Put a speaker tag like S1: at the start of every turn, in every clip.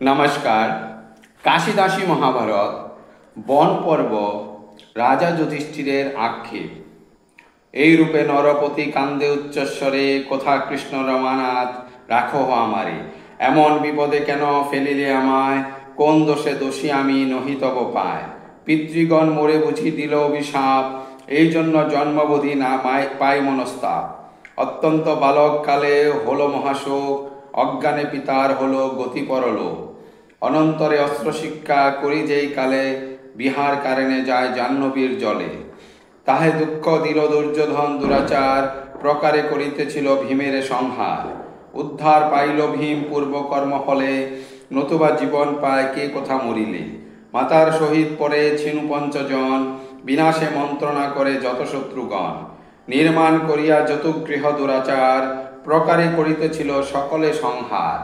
S1: নমস্কার। কাশিদাসী মহাভারত বন পর্ব রাজা যুধিষ্ঠিরের আক্ষেপ। এই রূপে নরপতি কান্দে উচ্চস্বরে, কোথা কৃষ্ণ রমানাথ রাখো আমারে, এমন বিপদে কেন ফেলিলে আমায়, কোন দোষে দোষী আমি নহি তব পায়। পিতৃগণ মোরে বুঝি দিল অভিশাপ, এই জন্য জন্মবোধি না পাই মনস্তাপ। অত্যন্ত বালককালে হলো মহাশোক, অজ্ঞানে পিতার হলো গতি পরলোক। অনন্তরে অস্ত্রশিক্ষা করি যেই কালে, বিহার কারণে যায় জাহ্নবীর জলে। তাহে দুঃখ দিল দুর্যোধন দুরাচার, প্রকারে করিতেছিল ভীমের সংহার। উদ্ধার পাইল ভীম পূর্বকর্ম ফলে, নতুবা জীবন পায় কে কোথা মরিলে। মাতার সহিত পরে ছিনু পঞ্চজন, বিনাশে মন্ত্রণা করে যত শত্রুগণ। নির্মাণ করিয়া যতুগৃহ দুরাচার, প্রকারে করিতেছিল সকলে সংহার।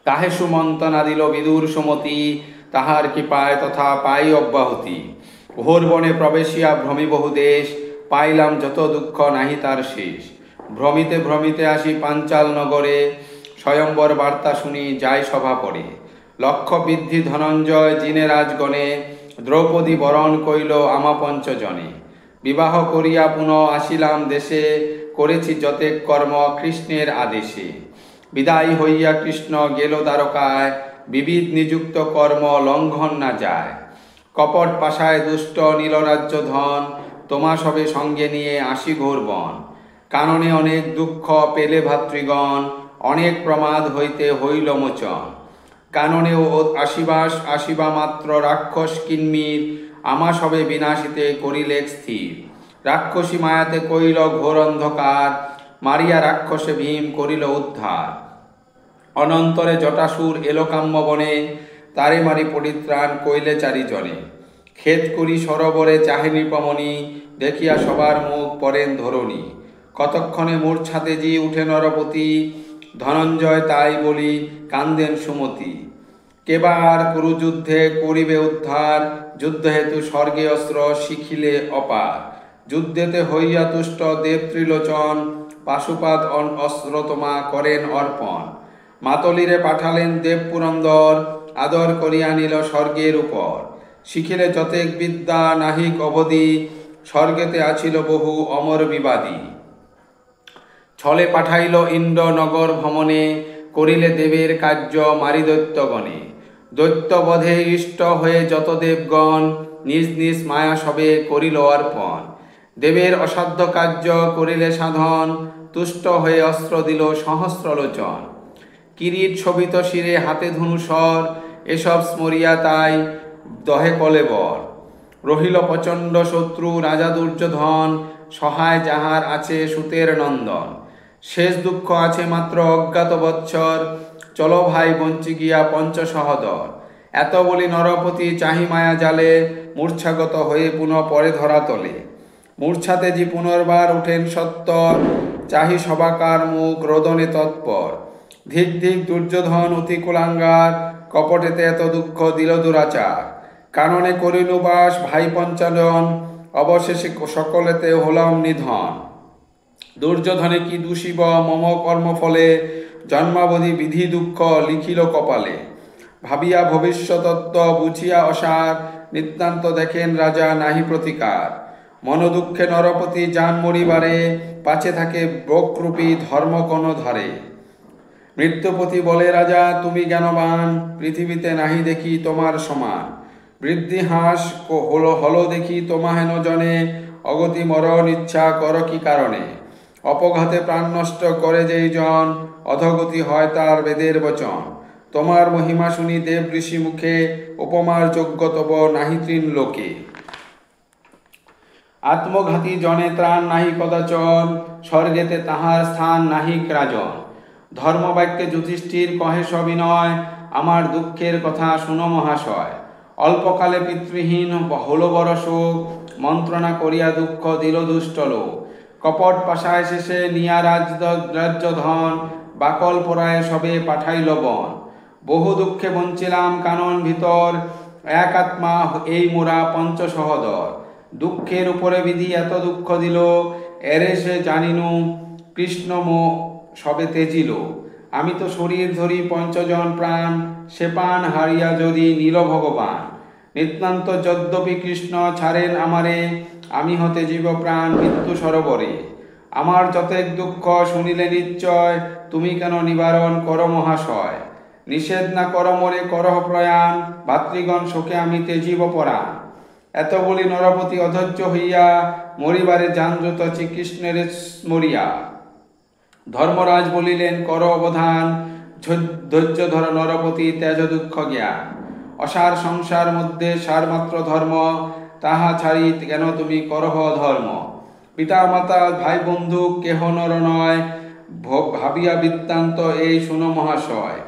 S1: তাহে সুমন্ত্রণা দিল বিদুর সুমতি, তাহার কৃপায় তথা পাই অব্যাহতি। ঘোর বনে প্রবেশিয়া ভ্রমি বহু দেশ, পাইলাম যত দুঃখ নাহি তার শেষ। ভ্রমিতে ভ্রমিতে আসি পাঞ্চাল নগরে, স্বয়ম্বর বার্তা শুনি যায় সভা পড়ে। লক্ষ বৃদ্ধি ধনঞ্জয় জিনে রাজগণে, দ্রৌপদী বরণ কইল আমা পঞ্চজনে। বিবাহ করিয়া পুনঃ আসিলাম দেশে, করেছি যতেক কর্ম কৃষ্ণের আদেশে। বিদায়ী হইয়া কৃষ্ণ গেল দ্বারকায়, বিবিধ নিযুক্ত কর্ম লঙ্ঘন না যায়। কপট পাশায় দুষ্ট নীলরাজ্য ধন, তোমা সবে সঙ্গে নিয়ে আসি ঘোর বন। কাননে অনেক দুঃখ পেলে ভাতৃগণ, অনেক প্রমাদ হইতে হইল মোচন। কাননে আসিবা মাত্র রাক্ষস কিন্মির, আমা সবে বিনাশিতে করিলে স্থির। রাক্ষসী মায়াতে কইল ঘোর অন্ধকার, মারিয়া রাক্ষসে ভীম করিল উদ্ধার। অনন্তরে জটাসুর এলো কাম্য বনে, তারে মারি পরিত্রাণ কইলে চারিজনে। খেত করি সরোবরে চাহে নৃপমণি, দেখিয়া সবার মুখ পড়েন ধরণী। কতক্ষণে মূর্ছাতে জি উঠে নরপতি, ধনঞ্জয় তাই বলি কান্দেন সুমতি। কেবার কুরুযুদ্ধে করিবে উদ্ধার, যুদ্ধ হেতু স্বর্গে অস্ত্র শিখিলে অপার। যুদ্ধেতে হইয়া তুষ্ট দেব ত্রিলোচন, পাশুপাত অস্ত্র তোমা করেন অর্পণ। মাতলিরে পাঠালেন দেব পুরন্দর, আদর করিয়া নিল স্বর্গের উপর। শিখিলে যতেক বিদ্যা নাহিক অবধি, স্বর্গেতে আছিল বহু অমর বিবাদী। ছলে পাঠাইল ইন্দ্র নগর ভ্রমণে, করিলে দেবের কার্য মারি দৈত্যগণে। দৈত্যবধে ইষ্ট হয়ে যত দেবগণ, নিজ নিজ মায়া সবে করিল অর্পণ। দেবের অসাধ্য কার্য করিলে সাধন, তুষ্ট হয়ে অস্ত্র দিল সহস্রলোচন। কিরীট শোভিত শিরে হাতে ধনুষর, এসব স্মরিয়া তাই দহে কলেবর। রহিল প্রচণ্ড শত্রু রাজা দুর্যোধন, সহায় যাহার আছে সুতের নন্দন। শেষ দুঃখ আছে মাত্র অজ্ঞাত বৎসর, চলো ভাই বঞ্চি গিয়া পঞ্চ সহদর। এত বলি নরপতি চাহি মায়া জালে, মূর্ছাগত হয়ে পুনঃ পরে ধরা তলে। মূর্ছাতে জি পুনর্বার উঠেন সত্তর, চাহি সবাকার মুখ রোদনে তৎপর। ধিক ধিক দুর্যোধন অতি কুলাঙ্গার, কপটেতে এত দুঃখ দিল দুরাচার। কাননে করিনুবাস ভাই পঞ্চাজন, অবশেষে সকলেতে হলাম নিধন। দুর্যোধনে কি দূষিব মম কর্মফলে, জন্মাবধি বিধি দুঃখ লিখিল কপালে। ভাবিয়া ভবিষ্যতত্ত্ব বুঝিয়া অসার, নিতান্ত দেখেন রাজা নাহি প্রতিকার। মনোদুঃখে নরপতি যান মরিবারে, পাছে থাকে বক্রূপী ধর্ম কোন ধারে। মৃত্যুপতি বলে রাজা তুমি জ্ঞানবান, পৃথিবীতে নাহি দেখি তোমার সমান। বৃদ্ধি হাস হলো দেখি তোমা হেন জনে, অগতি মরণ ইচ্ছা কর কি কারণে। অপঘাতে প্রাণ নষ্ট করে যেই জন, অধগতি হয় তার বেদের বচন। তোমার মহিমা শুনি দেব ঋষি মুখে, উপমার যোগ্য তব নাহি তৃণ লোকে। আত্মঘাতী জনে ত্রাণ নাহি কদাচন, স্বর্গেতে তাহার স্থান নাহিক রাজন। ধর্মবাক্যে যুধিষ্ঠির কহে সবিনয়, আমার দুঃখের কথা শুনো মহাশয়। অল্পকালে পিতৃহীন হল বড় শোক, মন্ত্রণা করিয়া দুঃখ দিল দুষ্ট লোক। কপট পাশায় শেষে নিয়া রাজ্য ধন, বাকল পরায় সবে পাঠাইল বন। বহু দুঃখে বঞ্চিলাম কানন ভিতর, এক আত্মা এই মোরা পঞ্চ সহদর। দুঃখের উপরে বিধি এত দুঃখ দিল, এরে সে জানিনু কৃষ্ণ সবে তেজিল। আমি তো শরীর ধরি পঞ্চজন প্রাণ, সে প্রাণ হারিয়া যদি নীল ভগবান। নিতান্ত যদ্যপি কৃষ্ণ ছাড়েন আমারে, আমি হতে জীব প্রাণ মৃত্যু সরোবরে। আমার যতেক দুঃখ শুনিলে নিশ্চয়, তুমি কেন নিবারণ কর মহাশয়। নিষেধ না কর মোরে করহ প্রয়াণ, ভাতৃগণ শোকে আমি তেজিব পরাণ। এত বলি নরপতি অধৈর্য হইয়া, মরিবারে যানযত শ্রীকৃষ্ণের স্মরিয়া। ধর্মরাজ বলিলেন কর অবধান, ধৈর্য ধর নরপতি ত্যাজ দুঃখ জ্ঞান। অসার সংসার মধ্যে সারমাত্র ধর্ম, তাহা ছাড়ি কেন তুমি করহ ধর্ম। পিতা মাতা ভাই বন্ধু কেহ নর নয়, ভাবিয়া বৃত্তান্ত এই শুনো মহাশয়।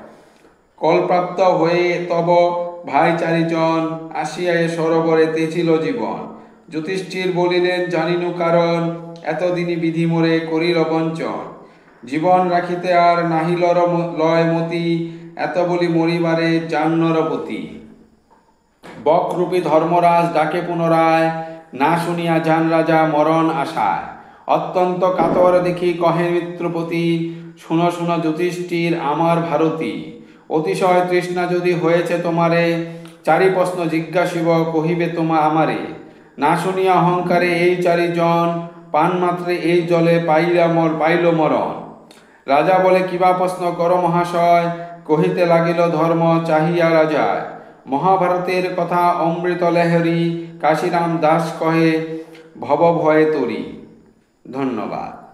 S1: কলপ্রাপ্ত হয়ে তব ভাই চারিজন, আসিয়া এ সরোবরে তেছিল জীবন। যুধিষ্ঠির বলিলেন জানিনু কারণ, এতদিনই বিধি মোরে করিল বঞ্চন। জীবন রাখিতে আর নাহিল লয় মতি, এত বলি মরিবারে যান নরপতি। বকরূপী ধর্মরাজ ডাকে পুনরায়, না শুনিয়া যান রাজা মরণ আশায়। অত্যন্ত কাতর দেখি কহে মিত্রপতি, শুনো শুনো যুধিষ্ঠির আমার ভারতী। অতিশয় তৃষ্ণা যদি হয়েছে তোমারে, চারি প্রশ্ন জিজ্ঞাসিব কহিবে তোমা আমারে। না শুনিয়া অহংকারে এই চারিজন, পান মাত্রে এই জলে পাইল মরণ। রাজা বলে কিবা প্রশ্ন কর মহাশয়, কহিতে লাগিল ধর্ম চাহিয়া রাজায়। মহাভারতের কথা অমৃত লেহরি, কাশীরাম দাস কহে ভব ভয়ে তরি। ধন্যবাদ।